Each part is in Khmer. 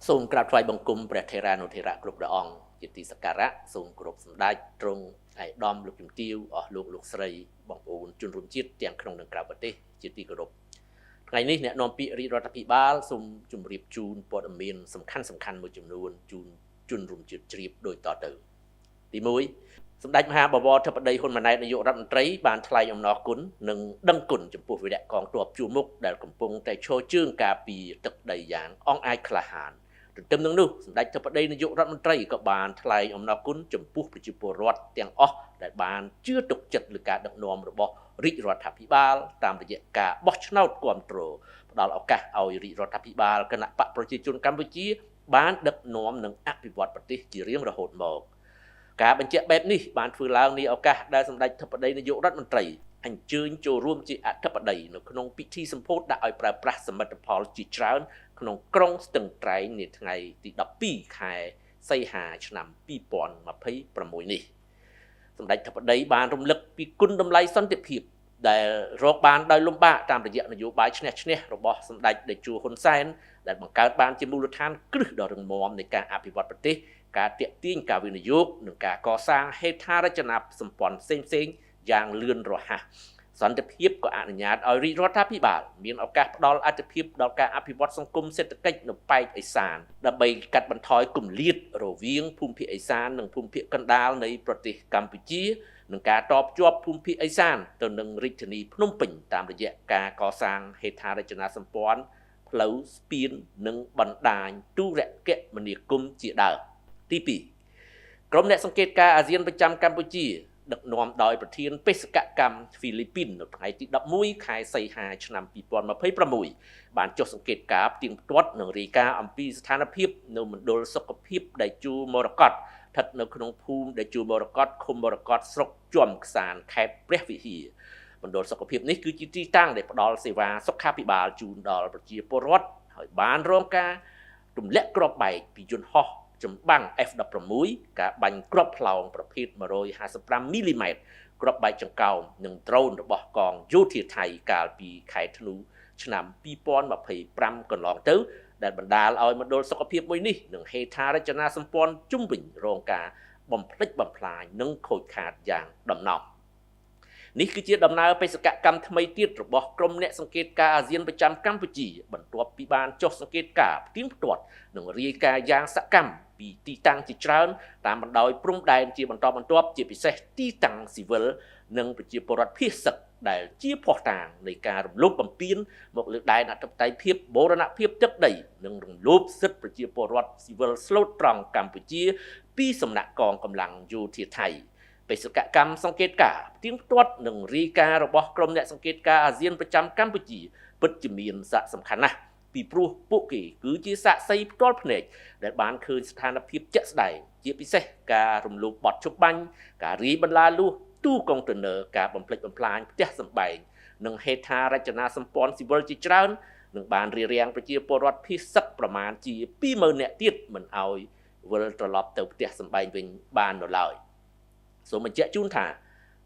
សូមក្រាបថ្វាយបង្គំព្រះថេរានុថេរៈគ្រប់ព្រះអង្គជាទីសក្ការៈសូមគោរពសម្ដេចទ្រង់ឯកឧត្តមលោកជំទាវអស់លោកស្រីបងប្អូនជនរួមជាតិទាំងក្នុងនិងក្រៅប្រទេសជាទីគោរពថ្ងៃនេះអ្នកនាំពាក្យរាជរដ្ឋាភិបាលសូមជម្រាបជូនព័ត៌មានសំខាន់មួយចំនួនជូនជនរួមជាតិជ្រាបដូចតទៅទី1សម្ដេចមហាបវរធិបតីហ៊ុនម៉ាណែតនាយករដ្ឋមន្ត្រីបានថ្លែងអំណរគុណនិងដឹងគុណចំពោះវីរៈកងទ័ពជួរមុខដែលកំពុងតែឈរជើងការពារទឹកដីយ៉ាងអង់អាចក្លាហានទន្ទឹមនឹងនោះសម្ដេចធិបតីនាយករដ្ឋមន្ត្រីក៏បានថ្លែងអំណរគុណចំពោះប្រជាពលរដ្ឋទាំងអស់ដែលបានជឿទុកចិត្តលើការដឹកនាំរបស់រាជរដ្ឋាភិបាលតាមរយៈការបោះឆ្នោតគាំទ្រផ្ដល់ឱកាសឲ្យរាជរដ្ឋាភិបាលគណៈបកប្រជាជនកម្ពុជាបានដឹកនាំនិងអភិវឌ្ឍប្រទេសជារៀងរហូតមកការបញ្ជាក់បែបនេះបានធ្វើឡើងនាឱកាសដែលសម្ដេចធិបតីនាយករដ្ឋមន្ត្រីអញ្ជើញចូលរួមជាអធិបតីនៅក្នុងពិធីសម្ពោធដាក់ឲ្យប្រើប្រាស់សមិទ្ធផលជាច្រើនក្នុងក្រុងស្ទឹងត្រែងនាថ្ងៃទី12ខែសីហាឆ្នាំ2026នេះសម្ដេចធិបតីបានរំលឹកពីគុណតម្លៃសន្តិភាពដែលរកបានដោយលំបាកតាមរយៈនយោបាយឈ្នះរបស់សម្ដេចតេជោហ៊ុនសែនដែលបង្កើតបានជាមូលដ្ឋានគ្រឹះដ៏រឹងមាំនៃការអភិវឌ្ឍប្រទេសការទាក់ទាញការវិនិយោគនិងការកសាងហេដ្ឋារចនាសម្ព័ន្ធផ្សេងៗយ៉ាងលឿនរហ័សសន្តិភាពក៏អនុញ្ញាតឲ្យរាជរដ្ឋាភិបាលមានឱកាសផ្ដល់អាទិភាពដល់ការអភិវឌ្ឍសង្គមសេដ្ឋកិច្ចនៅប៉ែកឦសានដើម្បីកាត់បន្ថយគម្លាតរវាងភូមិភាគឦសាននិងភូមិភាគកណ្ដាលនៃប្រទេសកម្ពុជានិងការតភ្ជាប់ភូមិភាគឦសានទៅនឹងរាជធានីភ្នំពេញតាមរយៈការកសាងហេដ្ឋារចនាសម្ព័ន្ធផ្លូវស្ពាននិងបណ្ដាញទូរគមនាគមន៍ជាដើមទី2ក្រុមអ្នកសង្កេតការណ៍អាស៊ានប្រចាំកម្ពុជាដឹកនាំដោយប្រធានបេសកកម្មហ្វីលីពីននៅថ្ងៃទី11ខែសីហាឆ្នាំ2026បានចុះសង្កេតការណ៍ផ្ទៀងផ្ទាត់និងរាយការណ៍អំពីស្ថានភាពនៅមណ្ឌលសុខភាពដៃជូមរកតស្ថិតនៅក្នុងភូមិដៃជូមរកតឃុំមរកតស្រុកជាំខ្សានខេត្តព្រះវិហារមណ្ឌលសុខភាពនេះគឺជាទីតាំងដែលផ្ដល់សេវាសុខាភិបាលជូនដល់ប្រជាពលរដ្ឋហើយបានរងការទម្លាក់គ្រាប់បែកពីយន្តហោះចម្បាំង F16 ការបាញ់គ្រាប់ផ្លោងប្រភេទ155មីលីម៉ែត្រគ្រាប់បែកចង្កោមនិងដ្រូនរបស់កងយោធាថៃកាលពីខែធ្នូឆ្នាំ2025កន្លងទៅដែលបណ្ដាលឲ្យមណ្ឌលសុខភាពមួយនេះនិងហេដ្ឋារចនាសម្ព័ន្ធជុំវិញរងការបំផ្លិចបំផ្លាញនិងខូចខាតយ៉ាងដំណំនេះគឺជាដំណើរបេសកកម្មថ្មីទៀតរបស់ក្រុមអ្នកសង្កេតការណ៍អាស៊ានប្រចាំកម្ពុជាបន្ទាប់ពីបានចុះសង្កេតការណ៍ផ្ទៀងផ្ទាត់និងរាយការណ៍យ៉ាងសកម្មពីទីតាំងជាច្រើនតាមបណ្ដោយព្រំដែនជាបន្តបន្ទាប់ជាពិសេសទីតាំងស៊ីវិលនិងប្រជាពលរដ្ឋភៀសសឹកដែលជាភ័ស្តុតាងនៃការរំលោភបំពានមកលើដែនអធិបតេយ្យភាពបូរណភាពទឹកដីនិងរំលោភសិទ្ធិប្រជាពលរដ្ឋស៊ីវិលស្លូតត្រង់កម្ពុជាពីសំណាក់កងកម្លាំងយោធាថៃបេសកកម្មសង្កេតការណ៍ផ្ទៀងផ្ទាត់និងរាយការណ៍របស់ក្រុមអ្នកសង្កេតការណ៍អាស៊ានប្រចាំកម្ពុជាពិតជាមានសារៈសំខាន់ណាស់ពីព្រោះពួកគេគឺជាសាក្សីផ្ទាល់ភ្នែកដែលបានឃើញស្ថានភាពជាក់ស្ដែងជាពិសេសការរំលោភបទជបាញ់ការរាយបន្លាលួសទូកុងតឺន័រការបំផ្លិចបំផ្លាញផ្ទះសម្បែងនិងហេដ្ឋារចនាសម្ព័ន្ធស៊ីវិលជាច្រើននឹងបានរារាំងប្រជាពលរដ្ឋភៀសសឹកប្រមាណជា20000នាក់ទៀតមិនឲ្យវិលត្រឡប់ទៅផ្ទះសម្បែងវិញបាននៅឡើយសូមបញ្ជាក់ជូនថា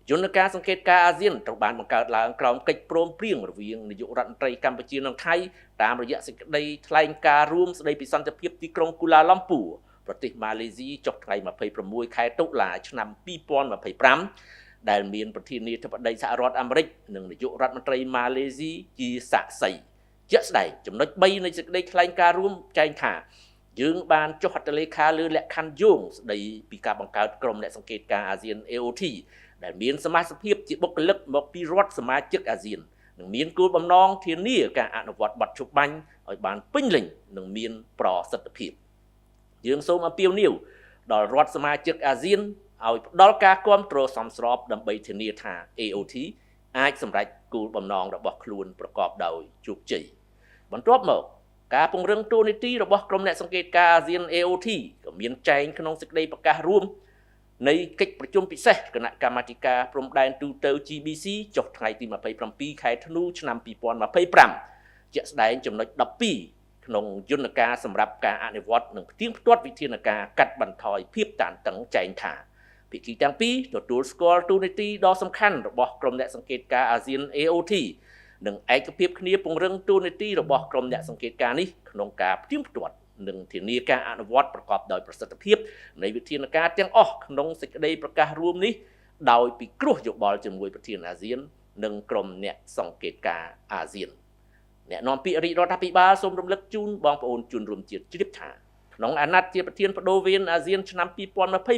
យន្តការសង្កេតការណ៍អាស៊ានត្រូវបានបង្កើតឡើងក្រោមកិច្ចព្រមព្រៀងរវាងនាយករដ្ឋមន្ត្រីកម្ពុជានិងថៃតាមរយៈសេចក្តីថ្លែងការណ៍រួមស្តីពីសន្តិភាពទីក្រុងគូឡាឡំពូប្រទេសម៉ាឡេស៊ីចុះថ្ងៃ26ខែតុលាឆ្នាំ2025ដែលមានប្រធានាធិបតីសហរដ្ឋអាមេរិកនិងនាយករដ្ឋមន្ត្រីម៉ាឡេស៊ីជាសាក្សីជាក់ស្ដែងចំណុច3នៃសេចក្តីថ្លែងការណ៍រួមចែងថាយើងបានចុះហត្ថលេខាលើលក្ខខណ្ឌយោងស្តីពីការបង្កើតក្រុមអ្នកសង្កេតការណ៍អាស៊ាន AOT ដែលមានសមាជិកភាពជាបុគ្គលិកមកពីរដ្ឋសមាជិកអាស៊ាននិងមានគោលបំណងធានាការអនុវត្តបទជបាញ់ឲ្យបានពេញលេញនិងមានប្រសិទ្ធភាពយើងសូមអំពាវនាវដល់រដ្ឋសមាជិកអាស៊ានឲ្យផ្ដល់ការគាំទ្រសមស្របដើម្បីធានាថា AOT អាចសម្រេចគោលបំណងរបស់ខ្លួនប្រកបដោយជោគជ័យបន្ទាប់មកការពង្រឹងតួនាទីរបស់ក្រុមអ្នកសង្កេតការណ៍អាស៊ាន AOT ក៏មានចែងក្នុងសេចក្តីប្រកាសរួមនៃកិច្ចប្រជុំពិសេសគណៈកម្មាធិការព្រំដែនទូទៅ GBC ចុះថ្ងៃទី27ខែធ្នូឆ្នាំ2025ជាក់ស្ដែងចំណុច12ក្នុងយន្តការសម្រាប់ការអនុវត្តនិងផ្ទៀងផ្ទាត់វិធានការកាត់បន្ថយភាពតានតឹងចែងថាភាគីទាំងពីរទទួលស្គាល់តួនាទីដ៏សំខាន់របស់ក្រុមអ្នកសង្កេតការណ៍អាស៊ាន AOT និងឯកភាពគ្នាពង្រឹងតួនាទីរបស់ក្រុមអ្នកសង្កេតការណ៍នេះក្នុងការផ្ទៀងផ្ទាត់ និងធានាការអនុវត្តប្រកបដោយប្រសិទ្ធភាពនៃវិធានការទាំងអស់ក្នុងសេចក្តីប្រកាសរួមនេះដោយពិគ្រោះយោបល់ជាមួយប្រធានអាស៊ាននិងក្រុមអ្នកសង្កេតការណ៍អាស៊ានអ្នកនាំពាក្យរាជរដ្ឋាភិបាលសូមរំលឹកជូនបងប្អូនជនរួមជាតិជ្រាបថាក្នុងអាណត្តិជាប្រធានបដូវវេនអាស៊ានឆ្នាំ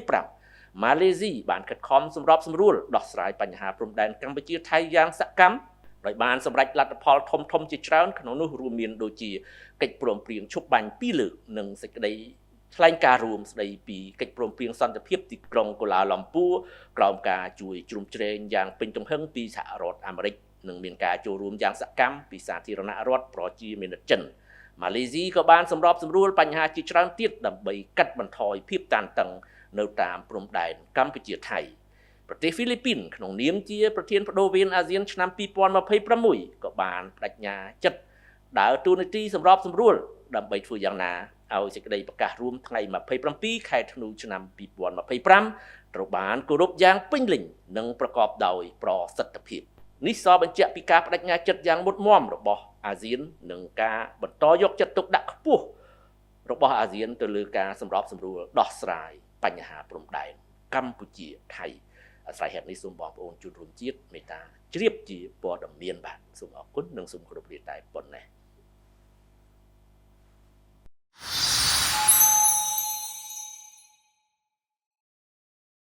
2025ម៉ាឡេស៊ីបានខិតខំសម្របសម្រួលដោះស្រាយបញ្ហាព្រំដែនកម្ពុជាថៃយ៉ាងសកម្មដោយបានសម្រេចលទ្ធផលធំៗជាច្រើនក្នុងនោះរួមមានដូចជាកិច្ចព្រមព្រៀងឈប់បាញ់2លើកនិងសេចក្តីថ្លែងការណ៍រួមស្តីពីកិច្ចព្រមព្រៀងសន្តិភាពទីក្រុងកូឡាឡំពូក្រោមការជួយជ្រោមជ្រែងយ៉ាងពេញទំហឹងពីសហរដ្ឋអាមេរិកនិងមានការចូលរួមយ៉ាងសកម្មពីសាធារណរដ្ឋប្រជាមានិតចិនម៉ាឡេស៊ីក៏បានសម្របសម្រួលបញ្ហាជាច្រើនទៀតដើម្បីកាត់បន្ថយភាពតានតឹងនៅតាមព្រំដែនកម្ពុជាថៃប្រទេសហ្វីលីពីនក្នុងនាមជាប្រធានបដូវវេនអាស៊ានឆ្នាំ2026ក៏បានបដិញ្ញាចិត្តដើរតួនាទីសម្របសម្រួលដើម្បីធ្វើយ៉ាងណាឲ្យសេចក្តីប្រកាសរួមថ្ងៃ27ខែធ្នូឆ្នាំ2025ត្រូវបានគោរពយ៉ាងពេញលេញនិងប្រកបដោយប្រសិទ្ធភាពនេះសបញ្ជាក់ពីការបដិញ្ញាចិត្តយ៉ាងមុតមាំរបស់អាស៊ាននិងការបន្តយកចិត្តទុកដាក់ខ្ពស់របស់អាស៊ានទៅលើការសម្របសម្រួលដោះស្រាយបញ្ហាព្រំដែនកម្ពុជាថៃអាស្រ័យហេតុនេះសូមបងប្អូនជនរួមជាតិមេត្តាជ្រាបជាព័ត៌មានបាទសូមអរគុណនិងសូមគោរពលាតែប៉ុណ្ណេះ